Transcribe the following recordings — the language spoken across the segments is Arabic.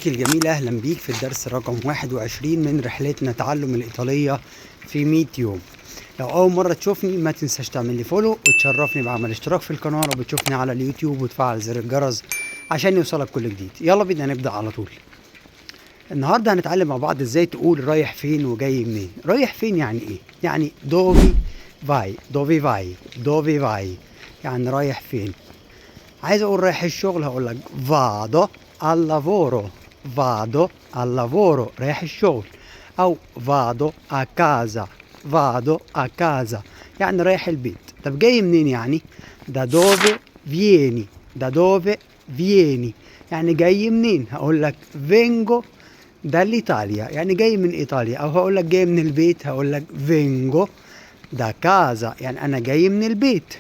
الجميل، أهلا بيك في الدرس رقم 21 من رحلتنا تعلم الإيطالية في 100 يوم. لو أول مرة تشوفني ما تنساش تعمل لي فولو وتشرفني بعمل اشتراك في القناة لو بتشوفني على اليوتيوب، وتفعل زر الجرس عشان يوصلك كل جديد. يلا بينا نبدأ على طول. النهاردة هنتعلم مع بعض ازاي تقول رايح فين وجاي منين. رايح فين يعني ايه؟ يعني دوفي فاي، دوفي فاي، دوفي فاي، يعني رايح فين. عايز اقول رايح الشغل هقول لك vado al lavoro، vado al lavoro رايح الشغل، او vado a casa، vado a casa يعني رايح البيت. طب جاي منين يعني؟ da dove vieni، da dove vieni يعني جاي منين. هقول لك vengo dall'Italia يعني جاي من ايطاليا، او هقول لك جاي من البيت هقول لك vengo da casa يعني انا جاي من البيت.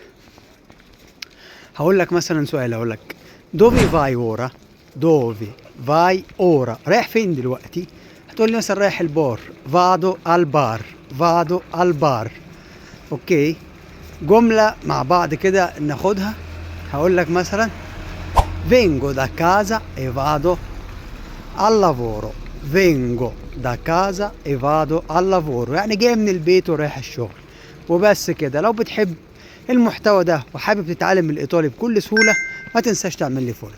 هقول لك مثلا سؤال، هقول لك دوفي فاي اورا، دوفي فاي اورا رايح فين دلوقتي؟ هتقول لي مثلا رايح البار، فادو البار، فادو البار. اوكي، جملة مع بعض كده ناخدها. هقول لك مثلا vengo da casa e vado al lavoro، vengo da casa e vado al lavoro يعني جاي من البيت ورايح الشغل. وبس كده. لو بتحب المحتوى ده وحابب تتعلم الإيطالي بكل سهولة ما تنساش تعمل لي فولو.